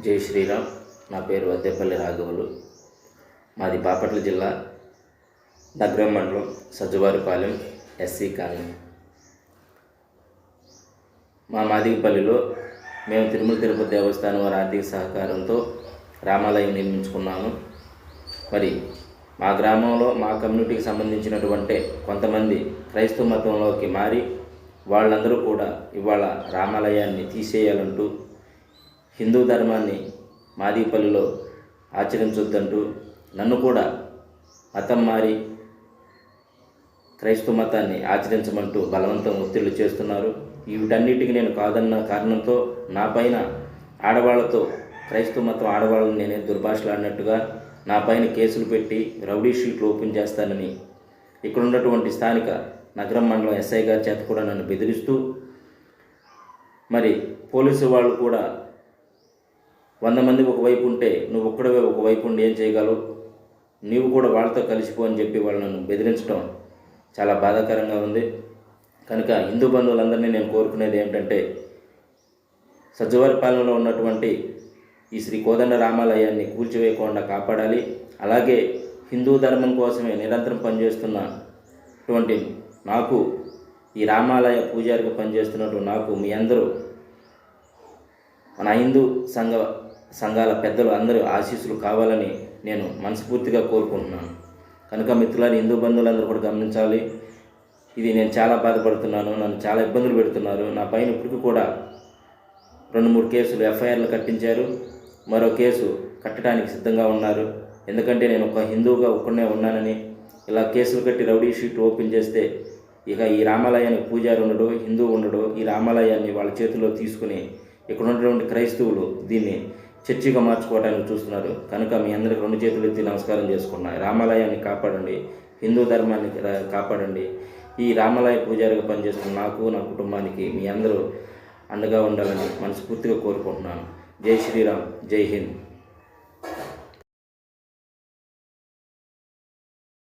జై శ్రీరామ్. నా పేరు వద్దెపల్లి రాఘవులు. మాది బాపట్ల జిల్లా నగరం మండలం సజ్జవారిపాలెం ఎస్సీ కాలనీ. మా మాదిగపల్లిలో మేము తిరుమల తిరుపతి దేవస్థానం వారి ఆర్థిక సహకారంతో రామాలయం నిర్మించుకున్నాము. మరి మా గ్రామంలో మా కమ్యూనిటీకి సంబంధించినటువంటి కొంతమంది క్రైస్తవ మతంలోకి మారి వాళ్ళందరూ కూడా ఇవాళ రామాలయాన్ని తీసేయాలంటూ, హిందూ ధర్మాన్ని మాదిగపల్లిలో ఆచరించొద్దంటూ నన్ను కూడా మతం మారి క్రైస్తవ మతాన్ని ఆచరించమంటూ బలవంతం ఒత్తిళ్లు చేస్తున్నారు. వీటన్నిటికీ నేను కాదన్న కారణంతో నా పైన ఆడవాళ్లతో, క్రైస్తవ మతం ఆడవాళ్ళని నేనే దుర్భాషలాడినట్టుగా నా పైన కేసులు పెట్టి రౌడీ షీట్లు ఓపెన్ చేస్తానని ఇక్కడ ఉన్నటువంటి స్థానిక నగరం మండలం ఎస్ఐ గారి చేత కూడా నన్ను బెదిరిస్తూ, మరి పోలీసు వాళ్ళు కూడా 100 మంది ఒకవైపు ఉంటే నువ్వు ఒక్కడవే ఒకవైపు ఉండి ఏం చేయగలవు, నీవు కూడా వాళ్ళతో కలిసిపో అని చెప్పి వాళ్ళు నన్ను బెదిరించడం చాలా బాధాకరంగా ఉంది. కనుక హిందూ బంధువులందరినీ నేను కోరుకునేది ఏమిటంటే, సజ్జవారిపాలెంలో ఉన్నటువంటి ఈ శ్రీ కోదండ రామాలయాన్ని కూల్చివేయకుండా కాపాడాలి. అలాగే హిందూ ధర్మం కోసమే నిరంతరం పనిచేస్తున్నటువంటి నాకు, ఈ రామాలయ పూజారిగా పనిచేస్తున్నటువంటి నాకు మీ అందరూ, మన హిందూ సంఘాల పెద్దలు అందరూ ఆశీస్సులు కావాలని నేను మనస్ఫూర్తిగా కోరుకుంటున్నాను. కనుక మిత్రులారా, హిందూ బంధువులందరూ కూడా గమనించాలి. ఇది నేను చాలా బాధపడుతున్నాను. నన్ను చాలా ఇబ్బందులు పెడుతున్నారు. నా పైన ఇప్పటికీ కూడా 2-3 కేసులు ఎఫ్ఐఆర్లు కట్టించారు. మరో కేసు కట్టడానికి సిద్ధంగా ఉన్నారు. ఎందుకంటే నేను ఒక హిందువుగా ఒక్కడే ఉన్నానని ఇలా కేసులు కట్టి రౌడీ షీట్ ఓపెన్ చేస్తే ఇక ఈ రామాలయానికి పూజారి ఉండడు, హిందువు ఉండడు. ఈ రామాలయాన్ని వాళ్ళ చేతిలో తీసుకుని ఇక్కడ ఉన్నటువంటి క్రైస్తవులు దీన్ని చర్చిగా మార్చుకోవడానికి చూస్తున్నారు. కనుక మీ అందరికీ 2 చేతులు ఎత్తి నమస్కారం చేసుకున్నా. రామాలయాన్ని కాపాడండి, హిందూ ధర్మాన్ని కాపాడండి. ఈ రామాలయ పూజారిగా పనిచేస్తున్న నాకు, నా కుటుంబానికి మీ అందరూ అండగా ఉండాలని మనస్ఫూర్తిగా కోరుకుంటున్నాను. జై శ్రీరామ్, జై హింద్.